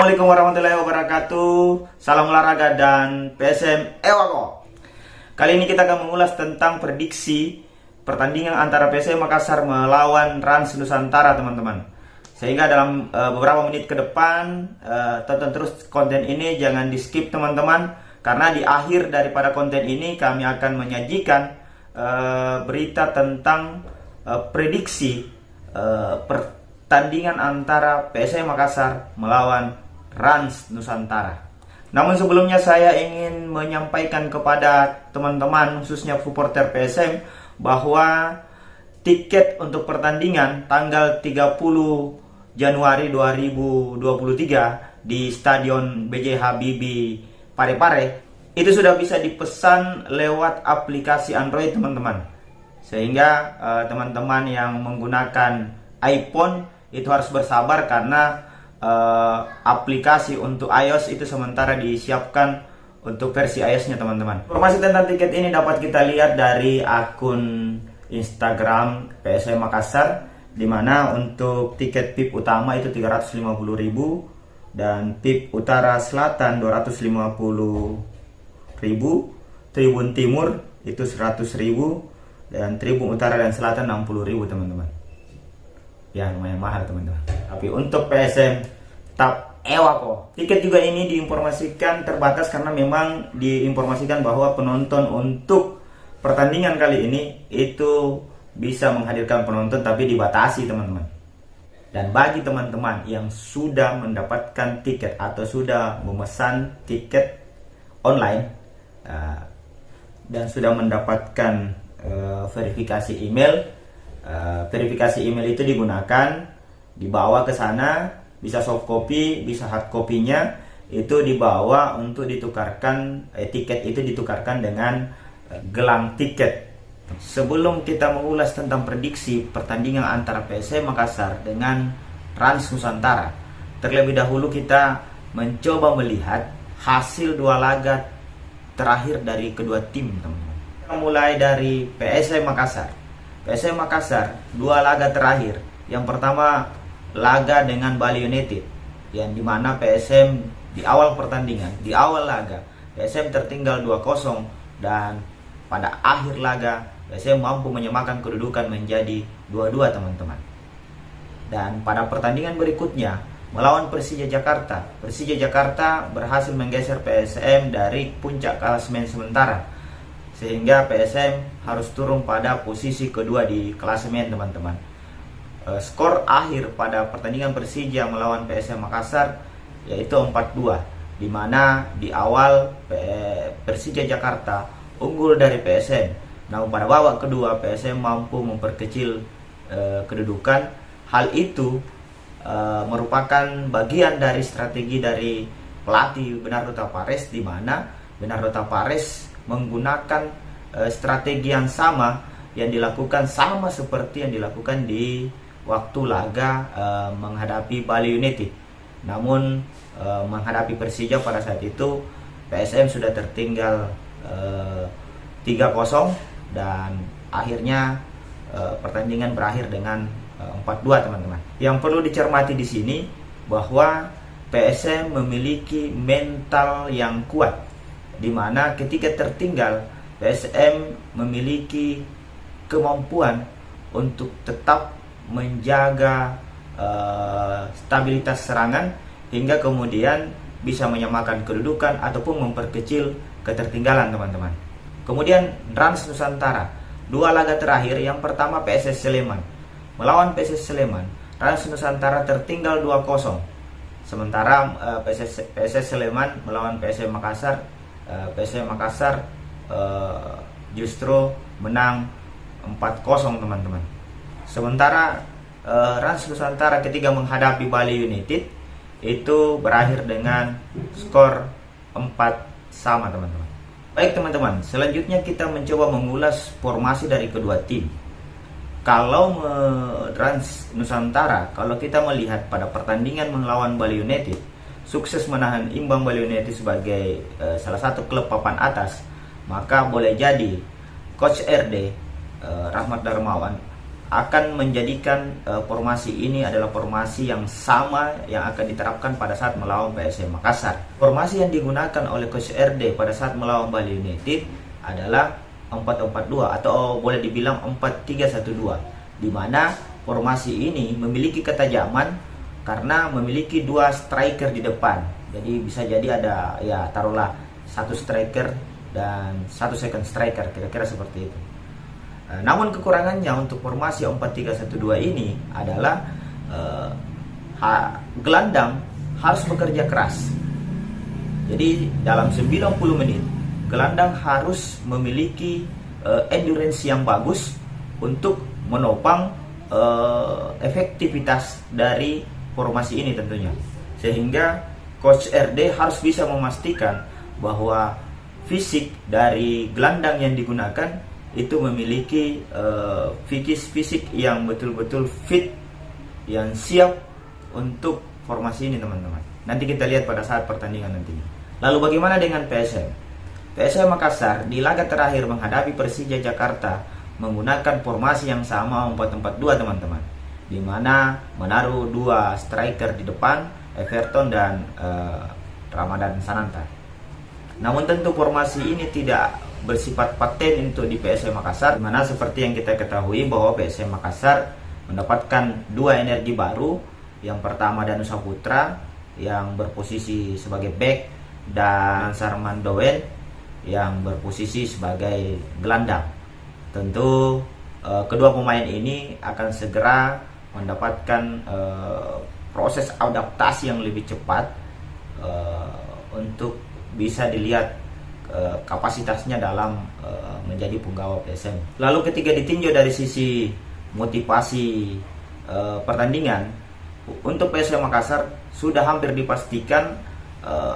Assalamualaikum warahmatullahi wabarakatuh. Salam olahraga dan PSM Ewako. Kali ini kita akan mengulas tentang prediksi pertandingan antara PSM Makassar melawan Rans Nusantara, teman-teman. Sehingga dalam beberapa menit ke depan tonton terus konten ini, jangan di skip teman-teman, karena di akhir daripada konten ini kami akan menyajikan berita tentang prediksi pertandingan antara PSM Makassar melawan Rans Nusantara. Namun sebelumnya saya ingin menyampaikan kepada teman-teman, khususnya supporter PSM, bahwa tiket untuk pertandingan tanggal 30 Januari 2023 di Stadion B.J. Habibie Parepare itu sudah bisa dipesan lewat aplikasi Android, teman-teman. Sehingga teman-teman yang menggunakan iPhone itu harus bersabar, karena aplikasi untuk iOS itu sementara disiapkan untuk versi iOS-nya, teman-teman. Informasi tentang tiket ini dapat kita lihat dari akun Instagram PSM Makassar, di mana untuk tiket PIP utama itu 350.000 dan PIP Utara Selatan 250.000, Tribun Timur itu 100.000 dan Tribun Utara dan Selatan 60.000, teman-teman. Ya, lumayan mahal, teman-teman. Tapi untuk PSM TAP Ewako, tiket juga ini diinformasikan terbatas, karena memang diinformasikan bahwa penonton untuk pertandingan kali ini itu bisa menghadirkan penonton, tapi dibatasi, teman-teman. Dan bagi teman-teman yang sudah mendapatkan tiket atau sudah memesan tiket online dan sudah mendapatkan verifikasi email, verifikasi email itu digunakan, dibawa ke sana, bisa soft copy, bisa hard copy-nya, itu dibawa untuk ditukarkan, tiket itu ditukarkan dengan gelang tiket. Sebelum kita mengulas tentang prediksi pertandingan antara PSM Makassar dengan Rans Nusantara, terlebih dahulu kita mencoba melihat hasil dua laga terakhir dari kedua tim, teman-teman. Kita mulai dari PSM Makassar. PSM Makassar, dua laga terakhir. Yang pertama laga dengan Bali United, yang dimana PSM di awal pertandingan, di awal laga PSM tertinggal 2-0, dan pada akhir laga PSM mampu menyamakan kedudukan menjadi 2-2, teman-teman. Dan pada pertandingan berikutnya melawan Persija Jakarta, Persija Jakarta berhasil menggeser PSM dari puncak klasemen sementara, sehingga PSM harus turun pada posisi kedua di klasemen, teman-teman. Skor akhir pada pertandingan Persija melawan PSM Makassar yaitu 4-2, di mana di awal Persija Jakarta unggul dari PSM. Namun pada babak kedua PSM mampu memperkecil kedudukan. Hal itu merupakan bagian dari strategi dari pelatih Bernardo Tavares, di mana Bernardo Tavares menggunakan strategi yang sama yang dilakukan sama seperti yang dilakukan di waktu laga menghadapi Bali United. Namun menghadapi Persija pada saat itu PSM sudah tertinggal 3-0, dan akhirnya pertandingan berakhir dengan 4-2, teman-teman. Yang perlu dicermati di sini bahwa PSM memiliki mental yang kuat, di mana ketika tertinggal PSM memiliki kemampuan untuk tetap menjaga stabilitas serangan hingga kemudian bisa menyamakan kedudukan ataupun memperkecil ketertinggalan, teman-teman. Kemudian Rans Nusantara, dua laga terakhir, yang pertama PSS Sleman melawan PSS Sleman, Rans Nusantara tertinggal 2-0. Sementara PSS Sleman melawan PSM Makassar, PSM Makassar justru menang 4-0, teman-teman. Sementara Rans Nusantara ketika menghadapi Bali United itu berakhir dengan skor 4-0, teman-teman. Baik, teman-teman, selanjutnya kita mencoba mengulas formasi dari kedua tim. Kalau Rans Nusantara, kalau kita melihat pada pertandingan melawan Bali United, sukses menahan imbang Bali United sebagai salah satu klub papan atas, maka boleh jadi Coach RD Rahmat Darmawan akan menjadikan formasi ini adalah formasi yang sama yang akan diterapkan pada saat melawan PSM Makassar. Formasi yang digunakan oleh Coach RD pada saat melawan Bali United adalah 4-4-2 atau boleh dibilang 4-3-1-2, di mana formasi ini memiliki ketajaman karena memiliki 2 striker di depan. Jadi bisa jadi ada, ya taruhlah 1 striker dan 1 second striker, kira-kira seperti itu. Namun kekurangannya untuk formasi 4-3-1-2 ini adalah gelandang harus bekerja keras. Jadi dalam 90 menit gelandang harus memiliki endurance yang bagus untuk menopang efektivitas dari formasi ini tentunya. Sehingga Coach RD harus bisa memastikan bahwa fisik dari gelandang yang digunakan itu memiliki fisik yang betul-betul fit, yang siap untuk formasi ini teman-teman. Nanti kita lihat pada saat pertandingan nantinya. Lalu bagaimana dengan PSM? PSM Makassar di laga terakhir menghadapi Persija Jakarta menggunakan formasi yang sama 4-4-2 teman-teman, di mana menaruh 2 striker di depan, Everton dan Ramadan Sananta. Namun tentu formasi ini tidak bersifat paten untuk di PSM Makassar, dimana seperti yang kita ketahui bahwa PSM Makassar mendapatkan 2 energi baru. Yang pertama Danusa Putra yang berposisi sebagai back dan Sarman Dowen yang berposisi sebagai gelandang. Tentu kedua pemain ini akan segera mendapatkan proses adaptasi yang lebih cepat untuk bisa dilihat kapasitasnya dalam menjadi punggawa PSM. Lalu ketika ditinjau dari sisi motivasi pertandingan, untuk PSM Makassar sudah hampir dipastikan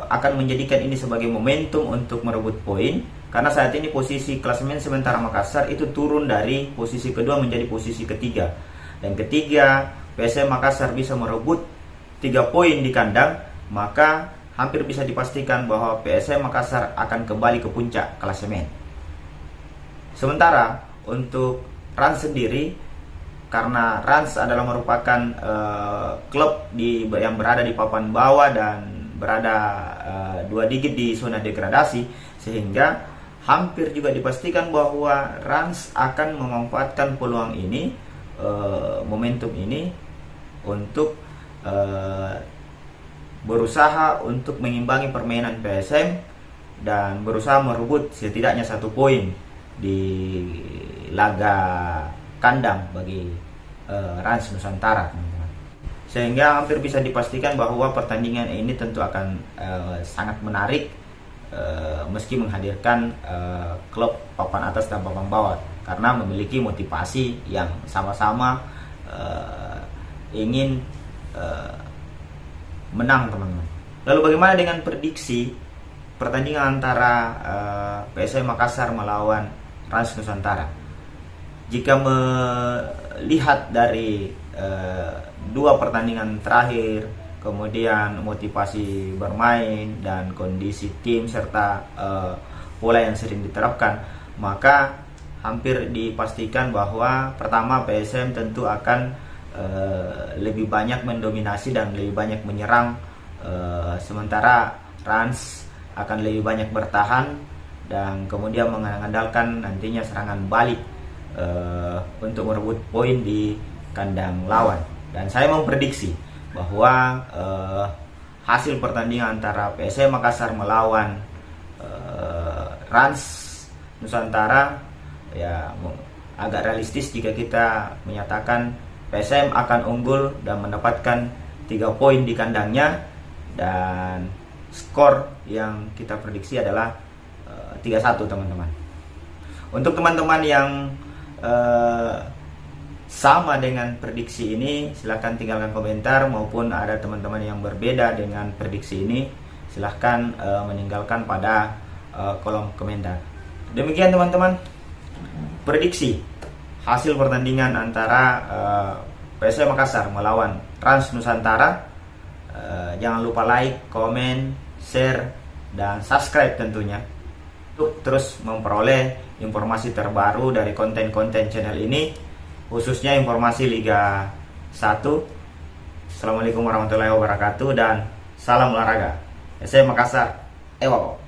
akan menjadikan ini sebagai momentum untuk merebut poin, karena saat ini posisi klasemen sementara Makassar itu turun dari posisi kedua menjadi posisi ketiga, dan ketika PSM Makassar bisa merebut 3 poin di kandang, maka hampir bisa dipastikan bahwa PSM Makassar akan kembali ke puncak klasemen. Sementara untuk Rans sendiri, karena Rans adalah merupakan klub yang berada di papan bawah dan berada 2 digit di zona degradasi, sehingga hampir juga dipastikan bahwa Rans akan memanfaatkan peluang ini, momentum ini untuk berusaha untuk mengimbangi permainan PSM dan berusaha merebut setidaknya 1 poin di laga kandang bagi Rans Nusantara, teman-teman. Sehingga hampir bisa dipastikan bahwa pertandingan ini tentu akan sangat menarik, meski menghadirkan klub papan atas dan papan bawah, karena memiliki motivasi yang sama-sama ingin menang, teman-teman. Lalu bagaimana dengan prediksi pertandingan antara PSM Makassar melawan Rans Nusantara? Jika melihat dari 2 pertandingan terakhir, kemudian motivasi bermain dan kondisi tim serta pola yang sering diterapkan, maka hampir dipastikan bahwa pertama PSM tentu akan lebih banyak mendominasi dan lebih banyak menyerang, sementara Rans akan lebih banyak bertahan dan kemudian mengandalkan nantinya serangan balik untuk merebut poin di kandang lawan. Dan saya memprediksi bahwa hasil pertandingan antara PSM Makassar melawan Rans Nusantara ya agak realistis jika kita menyatakan PSM akan unggul dan mendapatkan 3 poin di kandangnya, dan skor yang kita prediksi adalah 3-1, teman-teman. Untuk teman-teman yang sama dengan prediksi ini, silahkan tinggalkan komentar, maupun ada teman-teman yang berbeda dengan prediksi ini, silahkan meninggalkan pada kolom komentar. Demikian teman-teman, prediksi hasil pertandingan antara PSM Makassar melawan Rans Nusantara. Jangan lupa like, komen, share, dan subscribe tentunya untuk terus memperoleh informasi terbaru dari konten-konten channel ini. khususnya informasi Liga 1. Assalamualaikum warahmatullahi wabarakatuh dan salam olahraga. SM Makassar, Ewako.